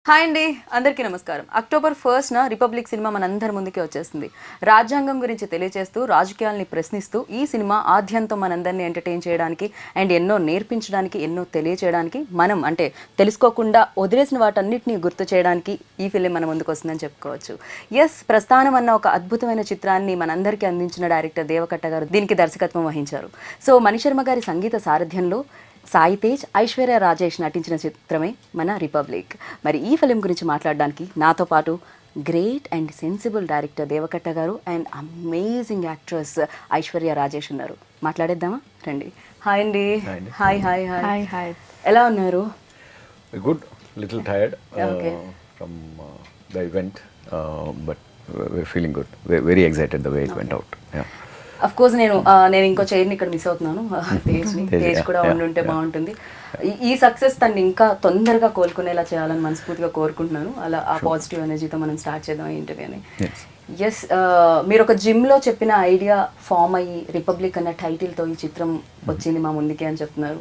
Hi అండి, అందరికీ నమస్కారం. అక్టోబర్ 1న రిపబ్లిక్ సినిమా మనందరి ముందుకే వచ్చేస్తుంది. రాజ్యాంగం గురించి తెలియజేస్తూ, రాజకీయాల్ని ప్రశ్నిస్తూ ఈ సినిమా ఆద్యంతం మనందరినీ ఎంటర్టైన్ చేయడానికి అండ్ ఎన్నో నేర్పించడానికి, ఎన్నో తెలియచేయడానికి, మనం అంటే తెలుసుకోకుండా వదిలేసిన వాటన్నిటిని గుర్తు చేయడానికి ఈ ఫిలిం మన ముందుకు వస్తుందని చెప్పుకోవచ్చు. ప్రస్థానం అన్న ఒక అద్భుతమైన చిత్రాన్ని మనందరికీ అందించిన డైరెక్టర్ దేవకట్ట గారు దీనికి దర్శకత్వం వహించారు. సో మణిశర్మ గారి సంగీత సారథ్యంలో సాయి తేజ్, ఐశ్వర్య రాజేష్ నటించిన చిత్రమే మన రిపబ్లిక్. మరి ఈ ఫిలిం గురించి మాట్లాడడానికి నాతో పాటు great and sensible director Deva Katta గారు and amazing actress Aishwarya Rajesh ఉన్నారు. మాట్లాడేద్దామా? రండి. హాయ్ అండి. Hi hi hi hi. ఎలా ఉన్నారు? Good, little tired from the event, but feeling good, very excited the way it went out. Of course నేను ఇంకో చైర్ని ఇక్కడ మిస్ అవుతున్నాను. తేజ్ కూడా ఉండుంటే బాగుంటుంది. ఈ సక్సెస్ తను ఇంకా తొందరగా కోలుకునేలా చేయాలని మనస్ఫూర్తిగా కోరుకుంటున్నాను. అలా ఆ పాజిటివ్ ఎనర్జీతో మనం స్టార్ట్ చేద్దాం ఇంటర్వ్యూని. మీరు ఒక జిమ్లో చెప్పిన ఐడియా ఫామ్ అయ్యి రిపబ్లిక్ అన్న టైటిల్తో ఈ చిత్రం వచ్చింది మా ముందుకి అని చెప్తున్నారు.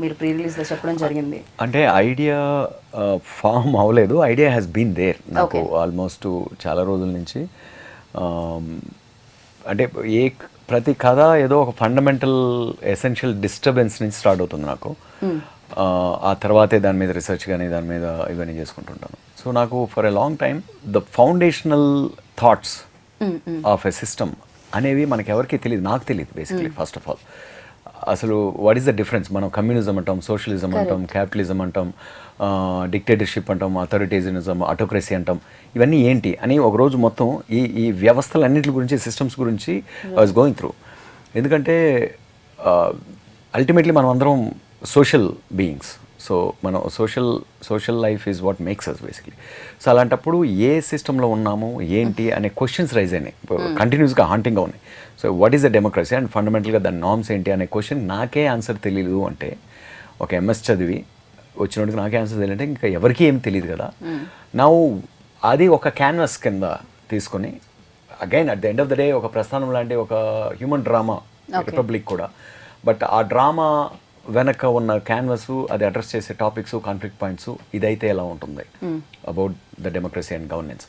మీరు ప్రీ రిలీజ్లో చెప్పడం జరిగింది. అంటే ఐడియా ఫామ్ అవ్వలేదు, ఐడియా హ్యాస్ బీన్ దేర్ నాకు ఆల్మోస్ట్ చాలా రోజుల నుంచి. అంటే ప్రతి కథ ఏదో ఒక ఫండమెంటల్ ఎసెన్షియల్ డిస్టర్బెన్స్ నుంచి స్టార్ట్ అవుతుంది నాకు. ఆ తర్వాతే దాని మీద రీసెర్చ్ కానీ దాని మీద ఇవన్నీ చేసుకుంటుంటాను. సో నాకు for a long time the foundational thoughts of a system అనేవి మనకి ఎవరికి తెలియదు, నాకు తెలియదు బేసిక్లీ. ఫస్ట్ ఆఫ్ ఆల్ అసలు వాట్ ఈస్ ద డిఫరెన్స్? మనం కమ్యూనిజం అంటాం, సోషలిజం అంటాం, క్యాపిటలిజం అంటాం, డిక్టేటర్షిప్ అంటాం, అథారిటేరియనిజం, ఆటోక్రసీ అంటాం. ఇవన్నీ ఏంటి అని ఒకరోజు మొత్తం ఈ వ్యవస్థలన్నింటి గురించి, సిస్టమ్స్ గురించి ఐ వాజ్ గోయింగ్ త్రూ. ఎందుకంటే అల్టిమేట్లీ మనం అందరం సోషల్ బీయింగ్స్. సో మనం social life is what makes us basically. So అలాంటప్పుడు ఏ సిస్టంలో ఉన్నాము ఏంటి అనే క్వశ్చన్స్ రైజ్ అయినాయి, కంటిన్యూస్గా హాంటింగ్గా ఉన్నాయి. So what is the democracy and ఫండమెంటల్గా దాని నార్మ్స్ ఏంటి అనే క్వశ్చన్ నాకే ఆన్సర్ తెలియదు అంటే, ఒక ఎంఎస్ చదివి వచ్చినట్టుగా నాకే ఆన్సర్ తెలియదు అంటే ఇంకా ఎవరికీ ఏం తెలియదు కదా. నా అది ఒక క్యాన్వాస్ కింద తీసుకొని again at the end of the day ఒక ప్రస్థానం లాంటి ఒక హ్యూమన్ డ్రామా రిపబ్లిక్ కూడా. బట్ ఆ డ్రామా వెనక ఉన్న క్యాన్వాస్, అది అడ్రస్ చేసే టాపిక్స్, కాన్ఫ్లిక్ట్ పాయింట్స్, ఇదైతే ఎలా ఉంటుంది about the democracy and governance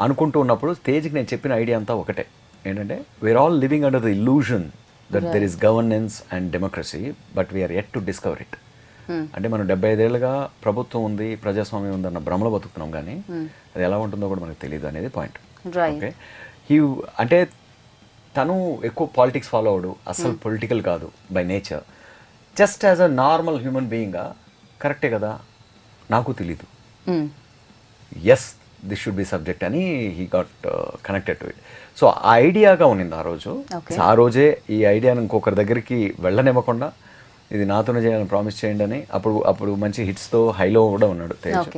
అనుకుంటూ ఉన్నప్పుడు తేజ్కి నేను చెప్పిన ఐడియా అంతా ఒకటే. ఏంటంటే we are all living under the illusion that there is governance and democracy, but we are yet to discover it. అంటే మనం 75 ఏళ్ళుగా ప్రభుత్వం ఉంది, ప్రజాస్వామ్యం ఉందన్న భ్రమలో బతుకుతున్నాం, కానీ అది ఎలా ఉంటుందో కూడా మనకు తెలియదు అనేది పాయింట్. ఓకే, అంటే తను ఎక్కువ పాలిటిక్స్ ఫాలో అవడు, అసలు పొలిటికల్ కాదు by nature. Just as a normal human బీయింగ్గా కరెక్టే కదా, నాకు తెలీదు. Yes, this should be subject అని he got connected to it. So ఆ ఐడియాగా ఉన్నింది ఆ రోజు. ఆ రోజే ఈ ఐడియాను ఇంకొకరి దగ్గరికి వెళ్ళనివ్వకుండా ఇది నాతోనే చేయాలని ప్రామిస్ చేయండి అని అప్పుడు మంచి హిట్స్తో హైలో కూడా ఉన్నాడు తేజ్.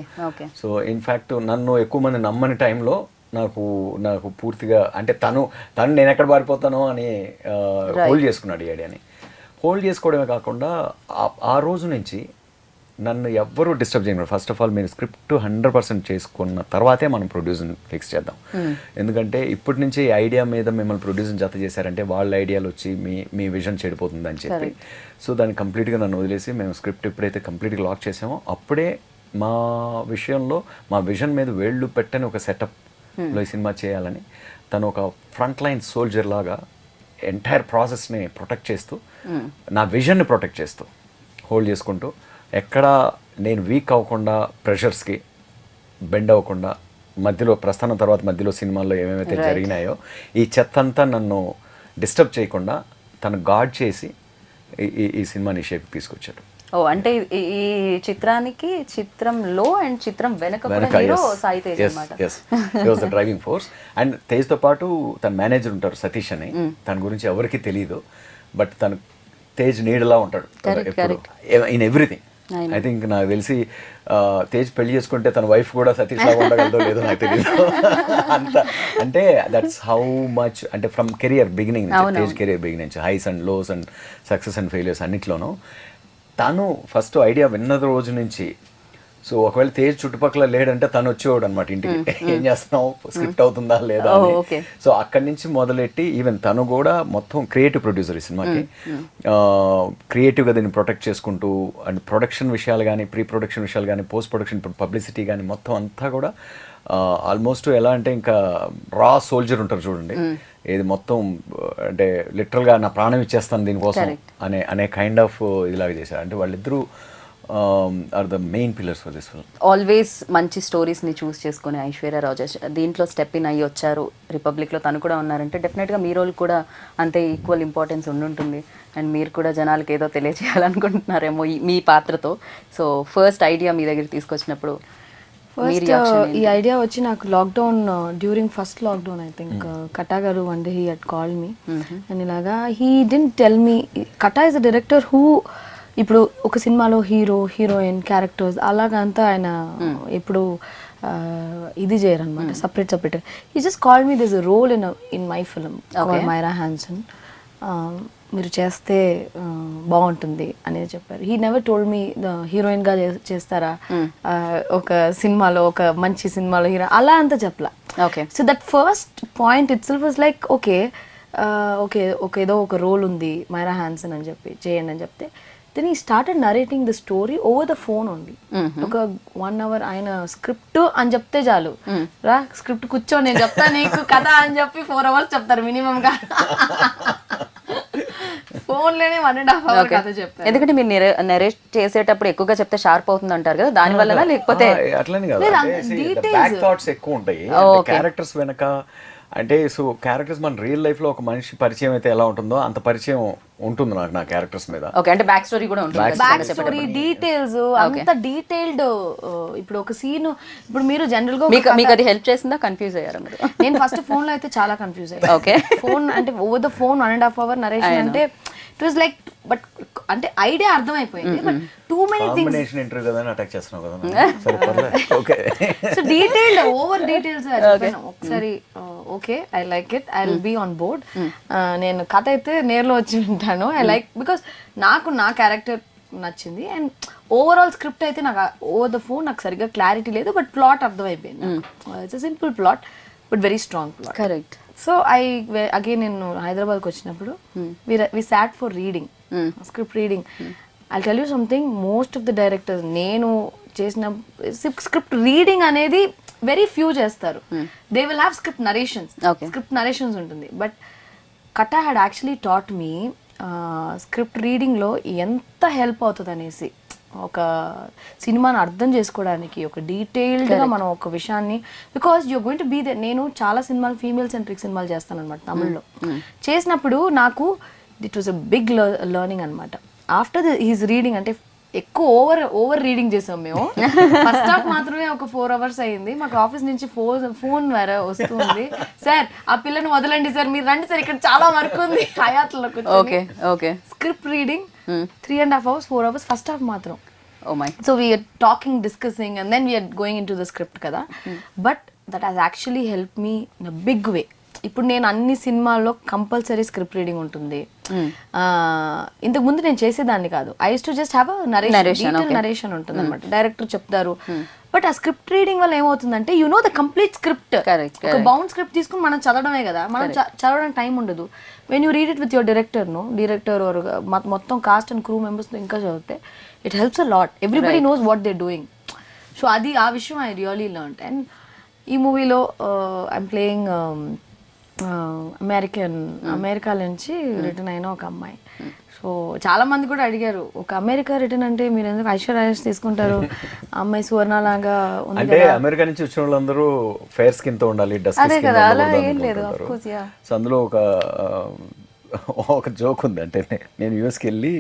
సో ఇన్ఫ్యాక్ట్ నన్ను ఎక్కువ మంది నమ్మని టైంలో నాకు పూర్తిగా అంటే తను నేను ఎక్కడ పారిపోతానో అని హోల్డ్ చేసుకున్నాడు ఈ ఐడియాని. హోల్డ్ చేసుకోవడమే కాకుండా ఆ రోజు నుంచి నన్ను ఎవ్వరూ డిస్టర్బ్ చేయను. ఫస్ట్ ఆఫ్ ఆల్ మీరు స్క్రిప్ట్ 100% చేసుకున్న తర్వాతే మనం ప్రొడ్యూసర్ని ఫిక్స్ చేద్దాం. ఎందుకంటే ఇప్పటి నుంచి ఈ ఐడియా మీద మిమ్మల్ని ప్రొడ్యూసర్ జత చేశారంటే వాళ్ళ ఐడియాలు వచ్చి మీ విజన్ చెడిపోతుంది అని చెప్పి, సో దాన్ని కంప్లీట్గా నన్ను వదిలేసి మేము స్క్రిప్ట్ ఎప్పుడైతే కంప్లీట్గా లాక్ చేసామో అప్పుడే మా విషయంలో మా విజన్ మీద వేళ్ళు పెట్టని ఒక సెటప్లో ఈ సినిమా చేయాలని తను ఒక ఫ్రంట్ లైన్ సోల్జర్ లాగా ఎంటైర్ ప్రాసెస్ని ప్రొటెక్ట్ చేస్తూ, నా విజన్ని ప్రొటెక్ట్ చేస్తూ, హోల్డ్ చేసుకుంటూ, ఎక్కడ నేను వీక్ అవ్వకుండా, ప్రెషర్స్కి బెండ్ అవ్వకుండా, మధ్యలో ప్రస్థానం తర్వాత మధ్యలో సినిమాల్లో ఏమేమైతే జరిగినాయో ఈ చెత్త అంతా నన్ను డిస్టర్బ్ చేయకుండా తను గాడ్ చేసి ఈ సినిమాని షేప్ తీసుకొచ్చాడు. అంటే ఈ చిత్రానికి చిత్రంలో అండ్ చిత్రం వెనక సాయి తేజ్ అన్నమాట. He was the driving force. And తేజ్తో పాటు తన మేనేజర్ ఉంటారు సతీష్ అని, తన గురించి ఎవరికి తెలియదు, బట్ తను తేజ్ నీడలా ఉంటాడు ఇన్ ఎవ్రీథింగ్. ఐ థింక్ నాకు తెలిసి తేజ్ పెళ్లి చేసుకుంటే తన వైఫ్ కూడా సతీష్ లాగా ఉండగలదో లేదో నాకు తెలియదు. అంత అంటే దట్స్ హౌ మచ్, అంటే ఫ్రమ్ కెరియర్ బిగినింగ్ నుంచి, తేజ్ కెరియర్ బిగినింగ్ నుంచి highs and lows and success and failures అన్నిట్లోనూ తను ఫస్ట్ ఐడియా విన్న రోజు నుంచి సో ఒకవేళ తేజ్ చుట్టుపక్కల లేడంటే తను వచ్చేవాడు అనమాట ఇంటికి, ఏం చేస్తున్నావు, స్క్రిప్ట్ అవుతుందా లేదా అని. ఓకే. సో అక్కడి నుంచి మొదలెట్టి ఈవెన్ తను కూడా మొత్తం క్రియేటివ్ ప్రొడ్యూసర్ ఈ సినిమాకి, క్రియేటివ్గా దీన్ని ప్రొటెక్ట్ చేసుకుంటూ అండ్ ప్రొడక్షన్ విషయాలు కానీ, ప్రీ ప్రొడక్షన్ విషయాలు కానీ, పోస్ట్ ప్రొడక్షన్ పబ్లిసిటీ కానీ మొత్తం అంతా కూడా ఆల్మోస్ట్ ఎలా అంటే ఇంకా రా సోల్జర్ ఉంటారు చూడండి, ఇది మొత్తం అంటే లిటరల్గా నా ప్రాణం ఇచ్చేస్తాను దీనికోసం అనే కైండ్ ఆఫ్ ఇలాగ చేశారు. అంటే వాళ్ళిద్దరూ are the main pillars for this film. Always మంచి స్టోరీస్ని చూస్ చేసుకుని ఐశ్వర్య రాజేష్ దీంట్లో స్టెప్ ఇన్ అయ్యి వచ్చారు, రిపబ్లిక్లో తను కూడా ఉన్నారంటే డెఫినెట్గా మీ రోల్ కూడా అంతే ఈక్వల్ ఇంపార్టెన్స్ ఉండుంటుంది. అండ్ మీరు కూడా జనాలకి ఏదో తెలియజేయాలనుకుంటున్నారేమో మీ పాత్రతో. సో ఫస్ట్ ఐడియా మీ దగ్గర తీసుకొచ్చినప్పుడు ఫస్ట్ ఈ ఐడియా వచ్చి నాకు lockdown during first lockdown I think Katta గారు one day he had call me and ఇలాగా he didn't tell me. Katta is a director who ఇప్పుడు ఒక సినిమాలో హీరో హీరోయిన్ క్యారెక్టర్స్ అలాగంతా ఆయన ఎప్పుడు ఇది చేయరు అనమాట, separate he just call me this role in my film Myra Hanson, మీరు చేస్తే బాగుంటుంది అనేది చెప్పారు. హీ నెవర్ టోల్డ్ మీ హీరోయిన్గా చేస్తారా ఒక సినిమాలో, ఒక మంచి సినిమాలో హీరో అలా అంతా చెప్పలా. Okay. So that first point it self was like okay ఏదో ఒక రోల్ ఉంది మైరా హ్యాన్సన్ అని చెప్పి చేయండి అని చెప్తే దెన్ ఈ started narrating the story over the phone only. ఒక 1 hour ఆయన స్క్రిప్ట్ అని చెప్తే చాలు, రా స్క్రిప్ట్ కూర్చో నేను చెప్తా నీకు కథ అని చెప్పి 4 hours చెప్తారు మినిమం గా. ఫోన్లోనే 1.5 hour కథ చెప్తారు. ఎందుకంటే మీరు నెరేట్ చేసేటప్పుడు ఎక్కువగా చెప్తే షార్ప్ అవుతుంది అంటారు కదా, దాని వల్ల లేకపోతే అట్లనే కాదు, బ్యాక్ థాట్స్ ఎక్కువ ఉంటాయి క్యారెక్టర్స్ వెనక. అంటే సో క్యారెక్టర్స్ మన రియల్ లైఫ్ లో ఒక మనిషి పరిచయం అయితే ఎలా ఉంటుందో అంత పరిచయం ఉంటుంది నాకు నా క్యారెక్టర్స్ మీద. ఓకే, అంటే బ్యాక్ స్టోరీ కూడా ఉంటుంది. బ్యాక్ స్టోరీ డీటెయిల్స్ అంత డీటెయిల్డ్. ఇప్పుడు ఒక సీన్ ఇప్పుడు మీరు జనరల్ గా మీకు అది హెల్ప్ చేసిందా, కన్ఫ్యూజ్ అయ్యారా మీరు? నేను ఫస్ట్ ఫోన్ లో అయితే చాలా కన్ఫ్యూజ్ అయ్యాను. ఓకే. ఫోన్ అంటే over the phone 1.5 hour narration అంటే ఇట్ వాజ్ లైక్ బట్ అంటే ఐడియా అర్థమైపోయింది but too many things. Combination interview కదా అటాక్ చేస్తున్నావు కదా, సరే పర్లేదు. Okay. So detailed over details ఒకసారి okay I like it, I will be on board. నేను కథ అయితే నేర్లో వచ్చి వింటాను. ఐ లైక్ బికాస్ నాకు నా క్యారెక్టర్ నచ్చింది అండ్ ఓవరాల్ స్క్రిప్ట్ అయితే నాకు ఓవర్ ద ఫోన్ నాకు సరిగ్గా క్లారిటీ లేదు బట్ ప్లాట్ అర్థమైపోయింది. It's simple plot but very strong plot. Correct. So again నేను హైదరాబాద్కి వచ్చినప్పుడు we sat for reading script reading. I tell you something, most of the directors నేను చేసిన స్క్రిప్ట్ రీడింగ్ అనేది వెరీ ఫ్యూ చేస్తారు. They will have script narrations ఉంటుంది. But Katta had actually taught me script రీడింగ్లో ఎంత హెల్ప్ అవుతుంది అనేసి, ఒక సినిమాని అర్థం చేసుకోవడానికి ఒక డీటెయిల్డ్గా మనం ఒక విషయాన్ని, because you're going to be there. నేను చాలా సినిమాలు ఫీమేల్ సెంట్రిక్ సినిమాలు చేస్తాను అనమాట తమిళ్లో. చేసినప్పుడు నాకు it was a big learning అనమాట. ఆఫ్టర్ హీస్ రీడింగ్ అంటే ఎక్కువ ఓవర్ రీడింగ్ చేసాం మేము. ఫస్ట్ హాఫ్ మాత్రమే ఒక 4 hours అయ్యింది. మాకు ఆఫీస్ నుంచి ఫోన్ వేరే వస్తుంది, సార్ ఆ పిల్లని వదలండి సార్, మీరు రండి సార్ ఇక్కడ చాలా వర్క్ ఉంది హయాత్లో. Okay. Script reading 3.5 hours 4 hours first half మాత్రం. Oh my. So we are talking, discussing and then we are going into the script kada. But that has actually helped me in a big way. ఇప్పుడు నేను అన్ని సినిమాల్లో compulsory script reading ఉంటుంది. ఇంతకు ముందు నేను చేసేదాన్ని కాదు. I use to just have narration ఉంటుంది అనమాట, డైరెక్టర్ చెప్తారు. బట్ ఆ స్క్రిప్ట్ రీడింగ్ వల్ల ఏమవుతుందంటే you know the complete script. ఒక బౌండ్ స్క్రిప్ట్ తీసుకుని మనం చదవడమే కదా, మనం చదవడానికి టైం ఉండదు. When you read it with your director or మొత్తం కాస్ట్ అండ్ క్రూ మెంబర్స్తో ఇంకా చదివితే it helps a lot. Everybody knows what they doing. So అది ఆ విషయం ఐ రియలీ లర్న్. అండ్ ఈ మూవీలో ఐఎమ్ ప్లేయింగ్ అమెరికా నుంచి రిటర్న్ అయిన ఒక అమ్మాయి. సో చాలా మంది కూడా అడిగారు, ఒక అమెరికా రిటర్న్ అంటే మీరు ఎందుకు ఐశ్వర్య తీసుకుంటారు, అమ్మాయి సువర్ణలాగా ఉంది అంటే అమెరికా నుంచి వచ్చిన వాళ్ళందరూ ఫెయిర్ స్కిన్ తో ఉండాలి, అదే కదా, అలా ఏం లేదు. సో అందులో ఒక జోక్ ఉంది. అంటే నేను యూఎస్కి వెళ్ళి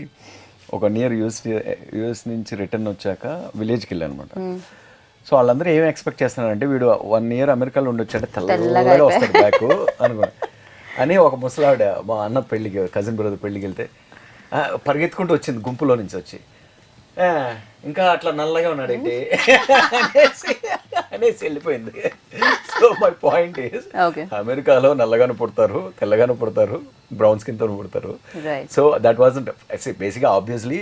ఒక నియర్ యూఎస్ నుంచి రిటర్న్ వచ్చాక విలేజ్కి వెళ్ళాను అనమాట. సో వాళ్ళందరూ ఏం ఎక్స్పెక్ట్ చేస్తున్నారంటే వీడు 1 year అమెరికాలో ఉండొచ్చాడే తెల్లగా వస్తాడు బ్యాక్ అని ఒక ముసలావిడ మా అన్న పెళ్ళికి, కజిన్ బ్రదర్ పెళ్ళికి వెళ్తే పరిగెత్తుకుంటూ వచ్చింది గుంపులో నుంచి వచ్చి, ఇంకా అట్లా నల్లగా ఉన్నాడు ఏంటి అనేసి వెళ్ళిపోయింది. So my point is Okay. అమెరికాలో నల్లగాను పుడతారు, తెల్లగాను పుడతారు, బ్రౌన్ స్కిన్ తో పుడతారు. Right. సో దట్ వాజంట్ బేసిక్గా obviously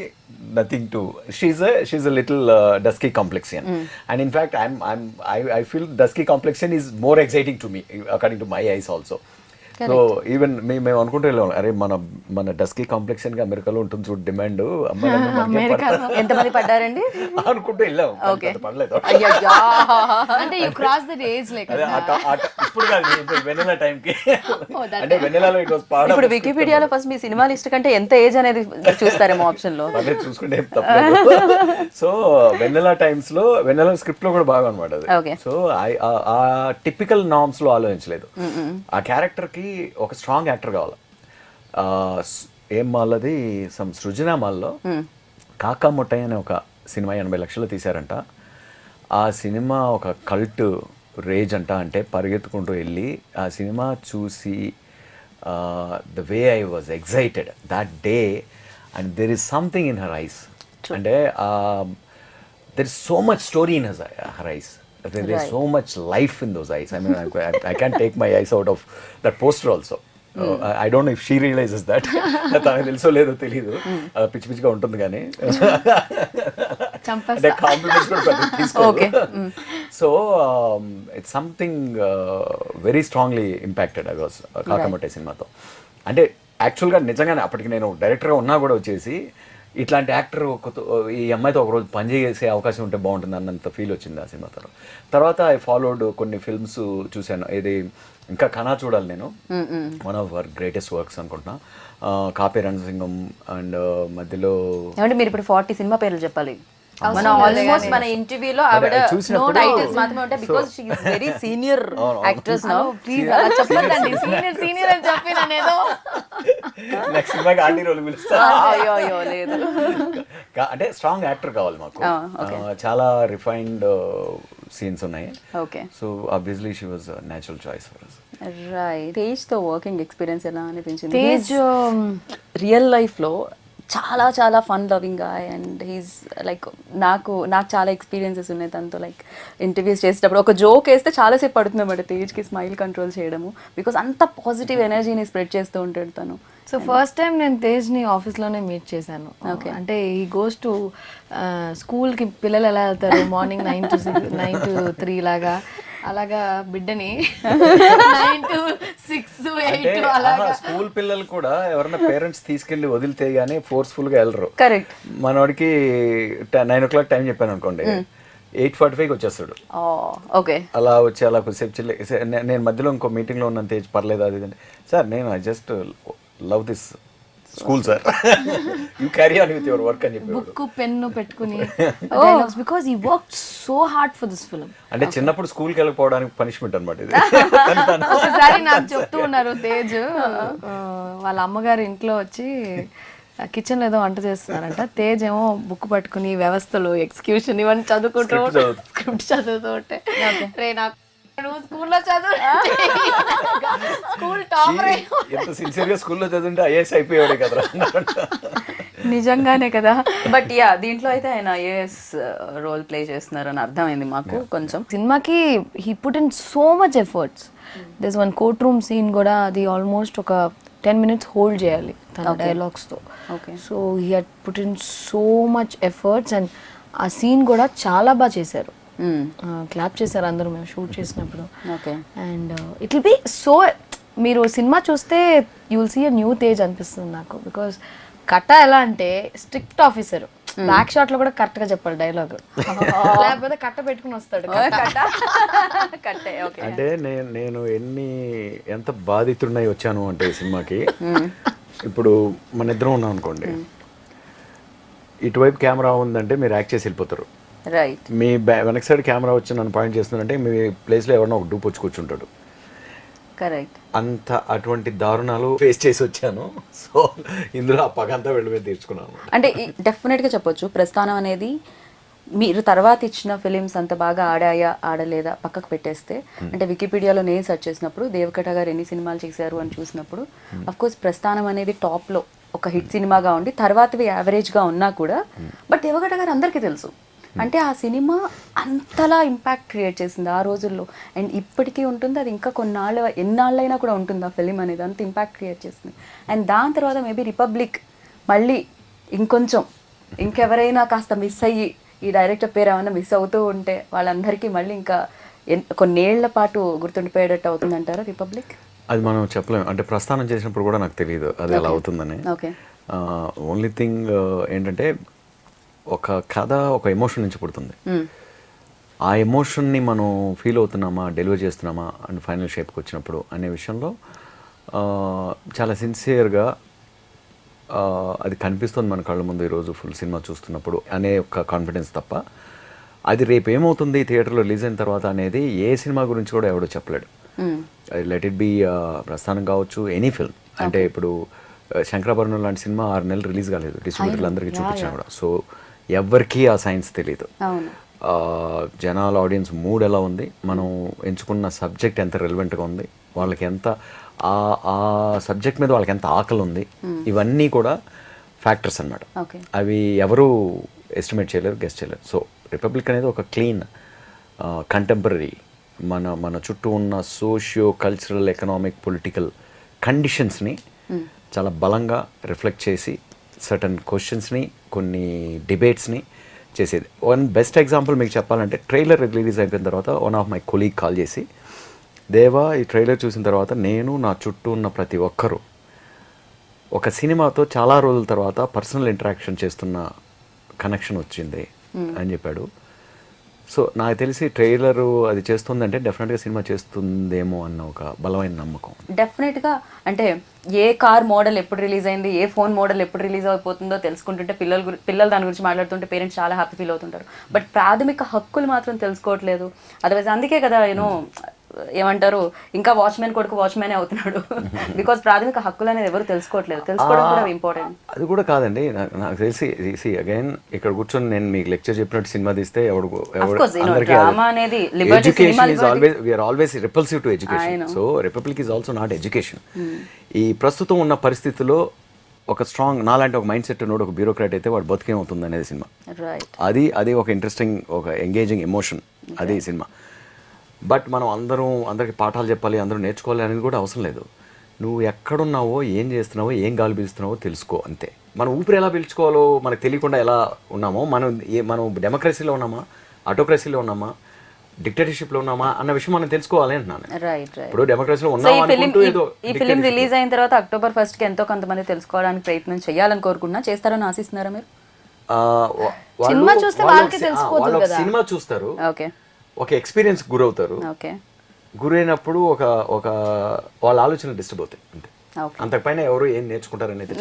nothing to she a little dusky complexion. And in fact I feel dusky complexion is more exciting to me according to my eyes also. So even మేము అనుకుంటూ వెళ్ళాం, అరే మన dusky complexion గా అమెరికాలో ఉంటుంది చూడు డిమాండ్, ఎంతమంది పడ్డారండి? అనుకుంటూ వెళ్ళాం. Okay. అంత పడలేదు. అయ్యయ్యా. అంటే you cross that age like అదే ఇప్పుడు కాదు, ఇప్పుడు వెన్నెలా టైంకి అంటే వెన్నెలాలో ఇట్ వాస్ పార్ట్ ఇప్పుడు వికీపీడియాలో ఫస్ట్ మీ సినిమా లిస్ట్ కంటే ఎంత ఏజ్ అనేది చూస్తారేమో ఆప్షన్ లో. అదే చూసుకుంటే ఏం తప్పలేదు. సో వెన్నెలా టైమ్స్ లో వెన్నెలా స్క్రిప్ట్ లో కూడా బాగా అనమాట అది. Okay. సో ఆ టిపికల్ నార్మ్స్ లో ఆలోచించలేదు. ఆ క్యారెక్టర్ కి ఒక స్ట్రాంగ్ యాక్టర్ కావాలి. ఏం మాల్ అది సృజనా మాల్లో కాకా ముట్టయ్య అనే ఒక సినిమా 80 లక్షలు తీశారంట. ఆ సినిమా ఒక కల్ట్ రేజ్ అంట. అంటే పరిగెత్తుకుంటూ వెళ్ళి ఆ సినిమా చూసి the way I was excited that day and there is something in her eyes. అంటే there is so much story in her eyes. There is so much life in those eyes. I mean, I can't take my eyes out of that poster also. I don't know if she realizes that. తనకు తెలుసో లేదో తెలీదు, పిచ్చి పిచ్చిగా ఉంటుంది కానీ అంటే compliments కూడా పెద్ద తీసుకోదు. So it's something very strongly impacted I was Kaakamuttai సినిమాతో. అంటే యాక్చువల్గా నిజంగానే అప్పటికి నేను డైరెక్టర్గా ఉన్నా కూడా వచ్చేసి ఇట్లాంటి యాక్టర్ ఈ అమ్మాయితో ఒకరోజు పనిచేసే అవకాశం ఉంటే బాగుంటుంది అన్నంత ఫీల్ వచ్చింది ఆ సినిమా తర్వాత. ఐ ఫాలోడ్ కొన్ని ఫిల్మ్స్ చూశాను. ఇది ఇంకా కనా చూడాలి నేను, one of our greatest works అనుకుంటున్నా. కాపే రణసింగం అండ్ మధ్యలో ఏమంటే మీరు ఇప్పుడు 40 సినిమా పేర్లు చెప్పాలి. మన ఆల్మోస్ట్ మన ఇంటర్వ్యూలో ఆవిడ నో టైటిల్స్ మాత్రమే ఉంటాయి because she is very senior actress now. Please అలా చెప్పండి, సీనియర్ అని చెప్పి నేనేదో నెక్స్ట్ సినిమాకి ఆంటీ రోల్ పిలుస్తా. అయ్యో లేదు. అంటే స్ట్రాంగ్ యాక్టర్ కావాలి మాకు. చాలా రిఫైన్డ్ సీన్స్ ఉన్నాయి. Okay. So obviously she was natural choice for us. Right. Tej తో వర్కింగ్ ఎక్స్పీరియన్స్ ఎలా అనిపించింది? తేజ్ రియల్ లైఫ్ లో చాలా చాలా fun loving guy and he's like నాకు చాలా ఎక్స్పీరియన్సెస్ ఉన్నాయి తనతో. లైక్ ఇంటర్వ్యూస్ చేసేటప్పుడు ఒక జోక్ వేస్తే చాలాసేపు పడుతుంది అన్నమాట తేజ్కి స్మైల్ కంట్రోల్ చేయడము, బికాస్ అంత పాజిటివ్ ఎనర్జీని స్ప్రెడ్ చేస్తూ ఉంటాడు తను. సో ఫస్ట్ టైం నేను తేజ్ని ఆఫీస్లోనే మీట్ చేశాను. అంటే ఈ గోస్ టు స్కూల్కి పిల్లలు ఎలా వెళ్తారు మార్నింగ్ 9 to 3 లాగా, అలాగా బిడ్డని 9 to 6, 8 అలాగా. స్కూల్ పిల్లలు కూడా ఎవరైనా పేరెంట్స్ తీసుకెళ్లి వదిలితే గానీ ఫోర్స్ఫుల్ గా వెళ్ళరు. కరెక్ట్. మనోడికి 9 o'clock టైం చెప్పాను అనుకోండి, 8:45కి వచ్చేస్తాడు. ఓకే. అలా వచ్చి అలా కొద్దిసేపు నేను మధ్యలో ఇంకో మీటింగ్ లో ఉన్నాను, తేజ్ పర్లేదు అది సార్, నేను I just love this school sir, you carry on with your work అని చెప్పి బుక్ పెన్ను పెట్టుకుని dialogues because he worked so hard for this film. అంటే చిన్నప్పుడు స్కూల్కి వెళ్ళకపోవడానికి పనిష్మెంట్ అనమాట ఇది. ఒకసారి నాకు చెప్తూ ఉన్నారు తేజ్ వాళ్ళ అమ్మగారు ఇంట్లో వచ్చి కిచెన్ ఏదో వంట చేస్తున్నారంట, తేజ్ ఏమో బుక్ పట్టుకుని వ్యవస్థలు ఎగ్జిక్యూషన్ ఇవన్నీ చదువుకుంటూ స్క్రిప్ట్ చదువుతూ ఉంటే రే నాకు స్కూల్లో చదువు స్కూల్ టాపర్ ఎంత సిన్సియర్గా స్కూల్లో చదువుంటే ఐఏఎస్ అయిపోయాడు కదా. నిజంగానే కదా. బట్ యా దీంట్లో అయితే ఆయన ఐఏఎస్ రోల్ ప్లే చేస్తున్నారు అని అర్థమైంది మాకు కొంచెం. సినిమాకి he put in so much efforts. This one court room scene కూడా అది ఆల్మోస్ట్ ఒక 10 minutes హోల్డ్ చేయాలి తన డైలాగ్స్తో. So he had put in so much efforts and ఆ సీన్ కూడా చాలా బాగా చేశారు. క్లాప్ చేశారు అందరూ మేము షూట్ చేసినప్పుడు. And it will be so, మీరు సినిమా చూస్తే you will see a new Tej అనిపిస్తుంది నాకు. బికాస్ కట్ట ఎలా అంటే స్ట్రిక్ట్ ఆఫీసర్, బ్యాక్ షాట్ లో కూడా కరెక్ట్ గా చెప్పాలి డైలాగ్, లేకపోతే కట్ట పెట్టుకుని వస్తాడు. అంటే నేను ఎంత బాధితుడినై వచ్చాను అంటే ఈ సినిమాకి, ఇప్పుడు మన ఇద్దరం ఉన్నాం అనుకోండి, ఇటువైపు కెమెరా ఉందంటే మీరు యాక్ట్ చేసి వెళ్ళిపోతారు. రైట్. మీ వెనక్ సైడ్ కెమెరా వచ్చి నన్ను పాయింట్ చేస్తుందంటే మీ ప్లేస్లో ఎవరినో ఒక డూప్ వచ్చి కూర్చుంటాడు. కరెక్ట్. అంత అటువంటి దారుణాలు ఫేస్ చేసి వచ్చాను. సో ఇందులో ఆ పగంతా వెళ్ళిపోయి తీర్చుకున్నాను. అంటే డెఫినెట్గా చెప్పొచ్చు ప్రస్థానం అనేది మీరు తర్వాత ఇచ్చిన ఫిలిమ్స్ అంత బాగా ఆడాయా ఆడలేదా పక్కకు పెట్టేస్తే, అంటే వికీపీడియాలో నేను సెర్చ్ చేసినప్పుడు దేవకట గారు ఎన్ని సినిమాలు చేశారు అని చూసినప్పుడు అఫ్కోర్స్ ప్రస్థానం అనేది టాప్లో ఒక హిట్ సినిమాగా ఉండి తర్వాతవి యావరేజ్గా ఉన్నా కూడా, బట్ దేవకట గారు అందరికీ తెలుసు. అంటే ఆ సినిమా అంతలా ఇంపాక్ట్ క్రియేట్ చేసింది ఆ రోజుల్లో. అండ్ ఇప్పటికీ ఉంటుంది, అది ఇంకా ఎన్నాళ్ళైనా కూడా ఉంటుంది ఆ ఫిలిం అనేది, అంత ఇంపాక్ట్ క్రియేట్ చేసింది. అండ్ దాని తర్వాత మేబీ రిపబ్లిక్ మళ్ళీ ఇంకెవరైనా కాస్త మిస్ అయ్యి ఈ డైరెక్టర్ పేరు ఏమైనా మిస్ అవుతూ ఉంటే వాళ్ళందరికీ మళ్ళీ ఇంకా కొన్నేళ్ల పాటు గుర్తుండిపోయేటట్టు అవుతుందంటారా రిపబ్లిక్? అది మనం చెప్పలేము, అంటే ప్రస్థానం చేసినప్పుడు కూడా నాకు తెలియదు అది ఎలా అవుతుందని. ఓకే. ఓన్లీ థింగ్ ఏంటంటే ఒక కథ ఒక ఎమోషన్ నుంచి పుడుతుంది. ఆ ఎమోషన్ని మనం ఫీల్ అవుతున్నామా, డెలివర్ చేస్తున్నామా అండ్ ఫైనల్ షేప్కి వచ్చినప్పుడు అనే విషయంలో చాలా సిన్సియర్గా అది కనిపిస్తుంది మన కళ్ళ ముందు ఈరోజు ఫుల్ సినిమా చూస్తున్నప్పుడు అనే ఒక కాన్ఫిడెన్స్ తప్ప అది రేపు ఏమవుతుంది థియేటర్లో రిలీజ్ అయిన తర్వాత అనేది ఏ సినిమా గురించి కూడా ఎవడో చెప్పలేడు. లెట్ ఇట్ బి ప్రస్థానం కావచ్చు, ఎనీ ఫిల్మ్. అంటే ఇప్పుడు శంకరాభరణం లాంటి సినిమా 6 నెలలు రిలీజ్ కాలేదు, డిస్ట్రిబ్యూటర్లు అందరికీ చూపించినా కూడా. సో ఎవరికీ ఆ సైన్స్ తెలియదు. జనాల ఆడియన్స్ మూడ్ ఎలా ఉంది, మనం ఎంచుకున్న సబ్జెక్ట్ ఎంత రెలవెంట్గా ఉంది, వాళ్ళకి ఎంత ఆ సబ్జెక్ట్ మీద వాళ్ళకి ఎంత ఆకలి ఉంది, ఇవన్నీ కూడా ఫ్యాక్టర్స్ అన్నమాట. అవి ఎవరు ఎస్టిమేట్ చేయలేరు, గెస్ట్ చేయలేరు. సో రిపబ్లిక్ అనేది ఒక క్లీన్ కంటెంపరీ మన చుట్టూ ఉన్న సోషియో కల్చరల్ ఎకనామిక్ పొలిటికల్ కండిషన్స్ని చాలా బలంగా రిఫ్లెక్ట్ చేసి సర్టన్ క్వశ్చన్స్ని, కొన్ని డిబేట్స్ని చేసేది. వన్ బెస్ట్ ఎగ్జాంపుల్ మీకు చెప్పాలంటే, ట్రైలర్ రిలీజ్ అయిపోయిన తర్వాత one of my colleague call చేసి, దేవా ఈ ట్రైలర్ చూసిన తర్వాత నేను, నా చుట్టూ ఉన్న ప్రతి ఒక్కరూ ఒక సినిమాతో చాలా రోజుల తర్వాత పర్సనల్ ఇంటరాక్షన్ చేస్తున్న కనెక్షన్ వచ్చింది అని చెప్పాడు. సో నాకు తెలిసి ట్రైలరు అది చేస్తుందంటే డెఫినెట్గా సినిమా చేస్తుందేమో అన్న ఒక బలమైన నమ్మకం. డెఫినెట్గా అంటే ఏ కార్ మోడల్ ఎప్పుడు రిలీజ్ అయింది, ఏ ఫోన్ మోడల్ ఎప్పుడు రిలీజ్ అయిపోతుందో తెలుసుకుంటుంటే పిల్లలు దాని గురించి మాట్లాడుతుంటే పేరెంట్స్ చాలా హ్యాపీ ఫీల్ అవుతుంటారు. బట్ ప్రాథమిక హక్కులు మాత్రం తెలుసుకోవట్లేదు. అదర్వైజ్ అందుకే కదా ఏమంటారు, ఇంకా వాచ్మెన్ కొడుకు వాచ్మెనే అవుతున్నాడు. బికాస్ ప్రాథమిక హక్కులు అనేది ఎవరు తెలుసుకోవట్లేదు. తెలుసుకోవడం కూడా ఇంపార్టెంట్. అది కూడా కాదండి, నాకు తెలిసి అగైన్ ఇక్కడ కూర్చొని నేను మీకు లెక్చర్ చెప్పినట్టు సినిమా తీస్తే always repulsive to education. So republic is also not education. ఈ ప్రస్తుతం ఉన్న పరిస్థితుల్లో ఒక స్ట్రాంగ్ నాలాంటి ఒక మైండ్ సెట్ ఉన్నోడు ఒక బ్యూరోక్రాట్ అయితే వాడు బతికేమవుతుంది అనేది సినిమా. అది ఒక ఇంట్రెస్టింగ్, ఒక ఎంగేజింగ్ ఎమోషన్ అది సినిమా. బట్ మనం అందరికి పాఠాలు చెప్పాలి, అందరూ నేర్చుకోవాలి అనేది కూడా అవసరం లేదు. నువ్వు ఎక్కడున్నావో, ఏం చేస్తున్నావో, ఏం గాలి పీలుస్తున్నావో తెలుసుకో అంతే. మనం ఊపిరి ఎలా పీల్చుకోవాలో మనకు తెలియకుండా ఎలా ఉన్నామో, మనం డెమోక్రసీలో ఉన్నామా, ఆటోక్రసీలో ఉన్నామా, డిక్టేటర్షిప్లో ఉన్నామా అన్న విషయం మనం తెలుసుకోవాలి అంటున్నాను. ఇప్పుడు డెమోక్రసీలో ఉన్నామా. ఈ ఫిలిం రిలీజ్ అయిన తర్వాత October 1st ఎంతో కొంతమంది తెలుసుకోవడానికి ప్రయత్నం చేయాలని కోరుకుంటున్నా. చేస్తారని ఆశిస్తున్నారా మీరు? సినిమా చూస్తారు, ఒక ఎక్స్పీరియన్స్ గురవుతారు. గురైనప్పుడు ఒక వాళ్ళ ఆలోచనలు డిస్టర్బ్ అవుతాయి అంతే. అంతకుపైన ఎవరు ఏం నేర్చుకుంటారు అనేది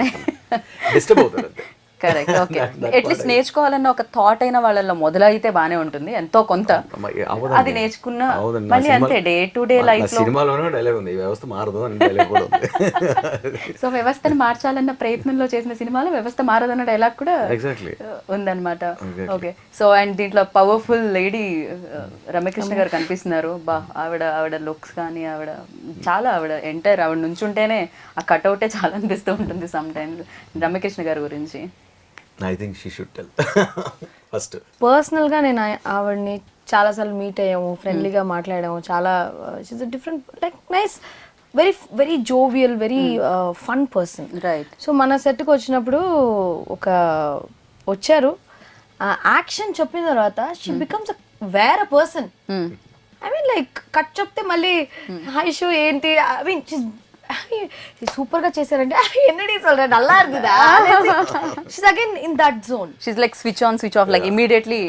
డిస్టర్బ్ అవుతారు అంతే. కరెక్ట్. ఓకే, అట్లీస్ట్ నేర్చుకోవాలన్న ఒక థాట్ అయినా వాళ్ళలో మొదలైతే బానే ఉంటుంది ఎంతో కొంత. అది నేర్చుకున్న మళ్ళీ అంతే డే టు డే లైఫ్ లో సినిమాలోనే డైలాగ్ ఉంది, వ్యవస్థ మారదు అని డైలాగ్ కూడా ఉంది. సో వ్యవస్థను మార్చాలన్న ప్రయత్నంలో చేసిన సినిమాలో వ్యవస్థ మారదన్న డైలాగ్ కూడా ఎగ్జాక్ట్లీ ఉందన్నమాట. ఓకే, సో అండ్ దీంట్లో పవర్ఫుల్ లేడీ రమ్యకృష్ణ గారు కనిపిస్తున్నారు. ఆవిడ లుక్స్ కానీ ఆవిడ ఎంటైర్ ఆవిడ నుంచుంటేనే ఆ కట్అవుటే చాలా అనిపిస్తూ ఉంటుంది సమ్ టైమ్స్. రమ్యకృష్ణ గారి గురించి I think she should tell first. పర్సనల్గా నేను ఆవిడని చాలాసార్లు మీట్ అయ్యాము, ఫ్రెండ్లీగా మాట్లాడాము. చాలా she's a different, like nice, very very jovial, very fun person. Right. So మన సెట్కి వచ్చినప్పుడు వచ్చారు, యాక్షన్ చెప్పిన తర్వాత షీ బికమ్స్ వేరే person. I mean like cut చెప్తే మళ్ళీ హాయ్ షో ఏంటి, ఐ మీన్ సూపర్ గా చేశారంటే என்னடி சொல்ற நல்லா இருக்குதா. she's again in that zone. she's like switch on switch off like immediately.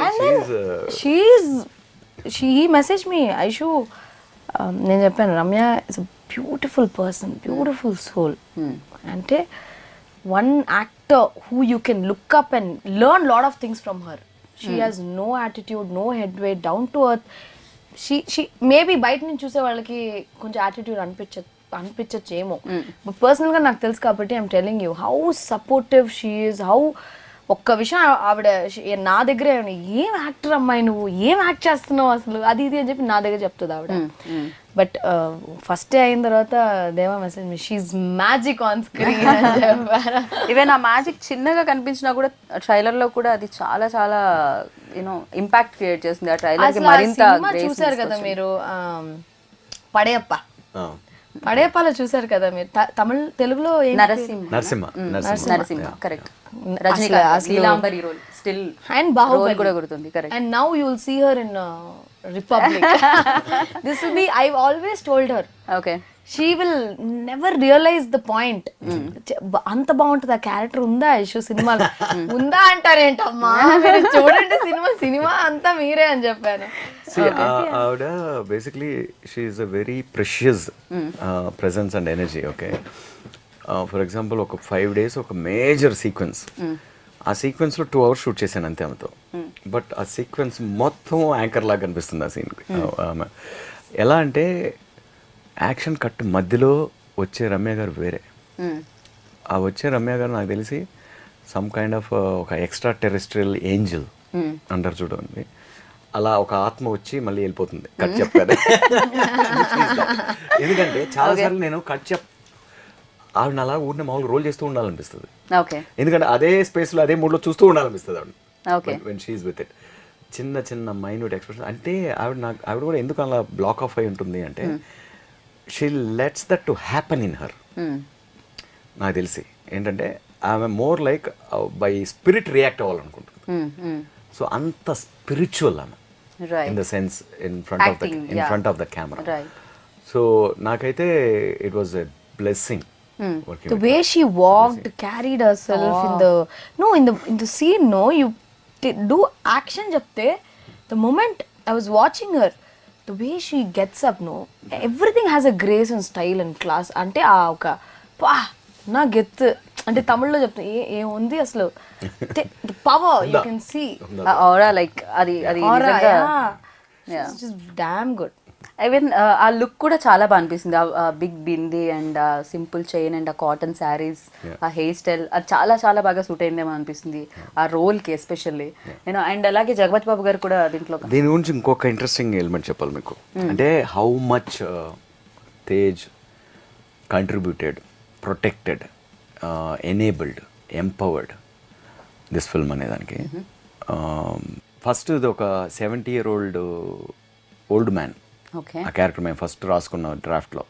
she messaged me, Aishu, నేను చెప్పాను Ramya is a beautiful person, beautiful soul. అంటే one actor who you can look up and learn lot of things from her. She has no attitude, no headway, down to earth. she maybe బయట నుంచి చూసే వాళ్ళకి కొంచెం attitude అనిపించచ్చేమో, but పర్సనల్గా నాకు తెలుసు కాబట్టి I'm telling you how supportive she is, how ఒక్క విషయం ఆవిడ నా దగ్గర ఏం యాక్టర్ అమ్మాయి నువ్వు, ఏం యాక్ట్ చేస్తున్నావు అసలు, అది ఇది అని చెప్పి నా దగ్గర చెప్తుంది ఆవిడ. బట్ ఫస్ట్ డే అయిన తర్వాత Deva message me she's magic on screen అని చెప్పారు. ఈవెన్ ఆ మ్యాజిక్ చిన్నగా కనిపించినా కూడా ట్రైలర్ లో కూడా అది చాలా చాలా యూనో ఇంపాక్ట్ క్రియేట్ చేస్తుంది. ఆ ట్రైలర్ కి మరింత చూసారు కదా మీరు పడేయప్ప, పడేయప్పలో చూసారు కదా మీరు, తెలుగులో Narasimha correct, Rajinikanth Leelambari role still and Baahubali కూడా గుర్తుంది. Correct. And now you will see her in Republic. This will be, I've always told her, okay, she will never realize the point. అంత బాగుంటుంది ఆ క్యారెక్టర్. ఉందా ఇష్యూ సినిమాలో ఉందా అంటారేంటమ్మా, మీరు చూడండి సినిమా అంతా మీరే అని చెప్పాను. ఆవిడ basically she is a very precious presence and energy. Okay, for example ఒక 5 days ఒక మేజర్ సీక్వెన్స్, ఆ సీక్వెన్స్లో 2 hours షూట్ చేశాను అంతే ఆమెతో. బట్ ఆ సీక్వెన్స్ మొత్తం యాంకర్ లాగా కనిపిస్తుంది ఆ సీన్కి. ఎలా అంటే యాక్షన్ కట్ మధ్యలో వచ్చే రమ్య గారు వేరే. ఆ వచ్చే రమ్య గారు నాకు తెలిసి సమ్ కైండ్ ఆఫ్ ఒక ఎక్స్ట్రా టెరెస్ట్రియల్ ఏంజల్ అంటారు చూడండి, అలా ఒక ఆత్మ వచ్చి మళ్ళీ వెళ్ళిపోతుంది. కట్ చెప్పారు. ఎందుకంటే చాలాసార్లు నేను ఆవిడ అలా ఊరిని మామూలుగా రోల్ చేస్తూ ఉండాలనిపిస్తుంది. ఓకే, ఎందుకంటే అదే స్పేస్లో అదే మూడ్లో చూస్తూ ఉండాలనిపిస్తుంది ఆవిడ. Okay, when she's with it. చిన్న చిన్న మైన్యూట్ ఎక్స్ప్రెషన్ అంటే ఆవిడ కూడా ఎందుకు అలా బ్లాక్ ఆఫ్ అయి ఉంటుంది అంటే she lets that to happen in her. నాకు తెలిసి ఏంటంటే ఆమె more like by spirit react అవ్వాలనుకుంటుంది. సో అంత స్పిరిచువల్ ఆమె in the sense in front of the camera. So నాకైతే it was a blessing. The way she walked, carried herself in the scene, you do action చెప్తే the moment I was watching her, the way she gets up, everything has a grace and style and class. అంటే ఆ ఒక నా గెత్ అంటే తమిళ్లో చెప్తా ఏముంది అసలు, power you can see aura like అది డామ్ గుడ్. ఈవెన్ ఆ లుక్ కూడా చాలా బాగా అనిపిస్తుంది. ఆ బిగ్ బింది అండ్ ఆ సింపుల్ చైన్ అండ్ ఆ కాటన్ శారీస్, ఆ హెయిర్ స్టైల్, అది చాలా చాలా బాగా సూట్ అయిందేమో అనిపిస్తుంది ఆ రోల్కి ఎస్పెషల్లీ. నేను అండ్ అలాగే జగపతి బాబు గారు కూడా దీని గురించి ఇంకొక ఇంట్రెస్టింగ్ ఎలిమెంట్ చెప్పాలి మీకు. అంటే how much Tej contributed, protected, enabled, empowered this film అనేదానికి. ఫస్ట్ ఇది ఒక 70-year-old ఓల్డ్ మ్యాన్. ఆ క్యారెక్టర్ మేము ఫస్ట్ రాసుకున్నాం డ్రాఫ్ట్లో.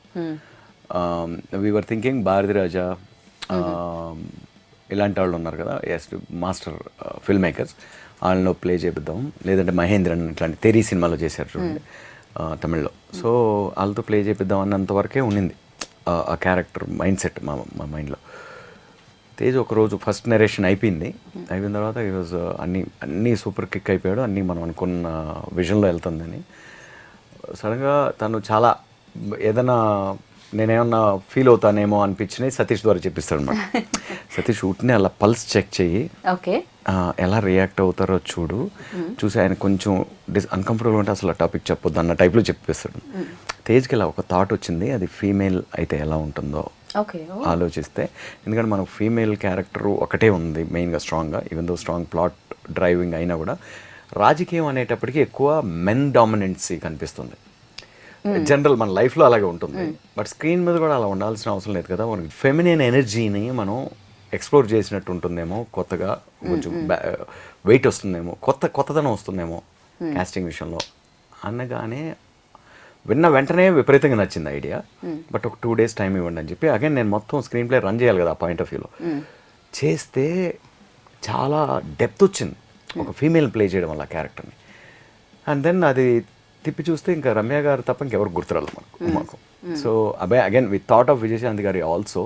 వీఆర్ థింకింగ్ భారతి రాజా ఇలాంటి వాళ్ళు ఉన్నారు కదా, మాస్టర్ ఫిల్మ్ మేకర్స్, వాళ్ళని ప్లే చేపిద్దాం, లేదంటే మహేంద్రన్ ఇట్లాంటి తెరీ సినిమాలో చేశారు చూడండి తమిళ్లో. సో వాళ్ళతో ప్లే చేపిద్దాం అన్నంతవరకే ఉండింది ఆ క్యారెక్టర్ మైండ్ సెట్ మా మైండ్లో. తేజ్ ఒకరోజు ఫస్ట్ నరేషన్ అయిపోయిన తర్వాత ఈరోజు అన్నీ సూపర్ కిక్ అయిపోయాడు, అన్నీ మనం అనుకున్న విజన్లో వెళ్తుందని. సడన్గా తను చాలా ఏదైనా నేనేమన్నా ఫీల్ అవుతానేమో అనిపించినవి సతీష్ ద్వారా చెప్పిస్తాడు అనమాట. సతీష్ ఊటిని అలా పల్స్ చెక్ చెయ్యి, ఎలా రియాక్ట్ అవుతారో చూసి ఆయన కొంచెం అన్కంఫర్టబుల్ ఉంటే అసలు టాపిక్ చెప్పొద్దు అన్న టైప్లో చెప్పిస్తాడు. తేజ్కి ఇలా ఒక థాట్ వచ్చింది, అది ఫీమేల్ అయితే ఎలా ఉంటుందో ఆలోచిస్తే. ఎందుకంటే మనకు ఫీమేల్ క్యారెక్టర్ ఒకటే ఉంది మెయిన్గా స్ట్రాంగ్గా, even though strong plot driving అయినా కూడా రాజకీయం అనేటప్పటికీ ఎక్కువ మెన్ డామినెన్సీ కనిపిస్తుంది. జనరల్ మన లైఫ్లో అలాగే ఉంటుంది, బట్ స్క్రీన్ మీద కూడా అలా ఉండాల్సిన అవసరం లేదు కదా. మనకి ఫెమినిన్ ఎనర్జీని మనం ఎక్స్ప్లోర్ చేసినట్టు ఉంటుందేమో, కొత్తగా కొంచెం వెయిట్ వస్తుందేమో, కొత్తదనం వస్తుందేమో కాస్టింగ్ విషయంలో అనగానే విన్న వెంటనే విపరీతంగా నచ్చింది ఐడియా. బట్ ఒక 2 days టైం ఇవ్వండి అని చెప్పి అగైన్ నేను మొత్తం స్క్రీన్ ప్లే రన్ చేయాలి కదా ఆ పాయింట్ ఆఫ్ వ్యూలో చేస్తే చాలా డెప్త్ వచ్చింది ఒక ఫీమేల్ ప్లే చేయడం వల్ల క్యారెక్టర్ని. అండ్ దెన్ అది తిప్పి చూస్తే ఇంకా రమ్య గారు తప్ప ఇంకెవరికి గుర్తురాలి మాకు. So again we thought of Vijayashanti గారి ఆల్సో,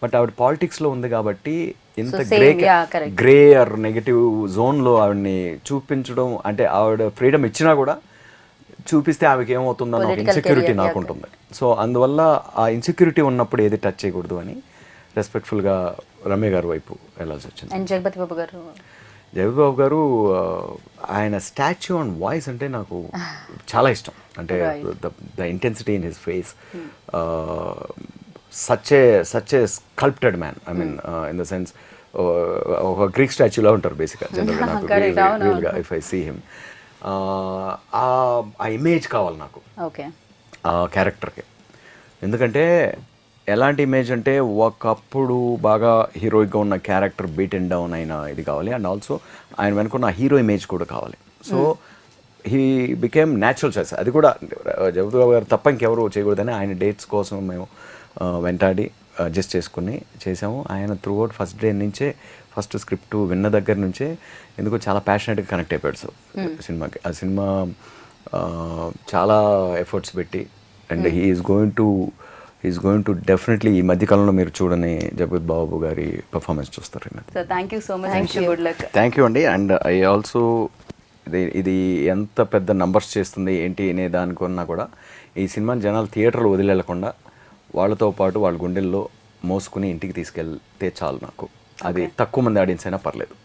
బట్ ఆవిడ పాలిటిక్స్లో ఉంది కాబట్టి ఇంత గ్రే ఆర్ నెగటివ్ జోన్లో ఆవిడని చూపించడం అంటే ఆవిడ ఫ్రీడమ్ ఇచ్చినా కూడా చూపిస్తే ఆమెకి ఏమవుతుందన్న ఒక ఇన్సెక్యూరిటీ నాకు ఉంటుంది. సో అందువల్ల ఆ ఇన్సెక్యూరిటీ ఉన్నప్పుడు ఏది టచ్ చేయకూడదు అని రెస్పెక్ట్ఫుల్గా రమ్య గారి వైపు వెళ్ళాల్సి వచ్చింది. జగపతి బాబు గారు ఆయన స్టాచ్యూ అండ్ వాయిస్ అంటే నాకు చాలా ఇష్టం. అంటే the intensity in his face, such a sculpted man. I mean in the sense ఒక గ్రీక్ స్టాచ్యూలా ఉంటారు బేసిక్గా జనరల్గా నాకు Correct, అవును, రియల్గా ఇఫ్ ఐ సీ హిమ్. ఆ ఇమేజ్ కావాలి నాకు ఓకే. ఆ క్యారెక్టర్కి. ఎందుకంటే ఎలాంటి ఇమేజ్ అంటే ఒకప్పుడు బాగా హీరోయిక్గా ఉన్న క్యారెక్టర్ బీట్ అండ్ డౌన్ అయిన ఇది కావాలి, అండ్ ఆల్సో ఆయన వెనుకున్న హీరో ఇమేజ్ కూడా కావాలి. So he became natural choice. అది కూడా జగపతి బాబు గారు తప్ప ఇంకెవరు చేయకూడదని ఆయన డేట్స్ కోసం మేము వెంటాడి అడ్జస్ట్ చేసుకుని చేసాము. ఆయన త్రూ అవుట్ ఫస్ట్ డే నుంచే, ఫస్ట్ స్క్రిప్ట్ విన్న దగ్గర నుంచే ఎందుకో చాలా ప్యాషనెట్గా కనెక్ట్ అయిపోయాడు సార్ సినిమాకి. ఆ సినిమా చాలా ఎఫర్ట్స్ పెట్టి, and he's going to definitely ఈ మధ్యకాలంలో మీరు చూడని జగపతి బాబు గారి పర్ఫార్మెన్స్ చూస్తారు. So thank you so much, good luck. Thank you అండి. అండ్ ఐ ఆల్సో ఇది ఎంత పెద్ద నంబర్స్ చేస్తుంది ఏంటి అనే దానికన్నా కూడా ఈ సినిమాని జనాలు థియేటర్లు వదిలేకుండా వాళ్ళతో పాటు వాళ్ళ గుండెల్లో మోసుకుని ఇంటికి తీసుకెళ్తే చాలు నాకు. అది తక్కువ మంది ఆడియన్స్ అయినా పర్లేదు.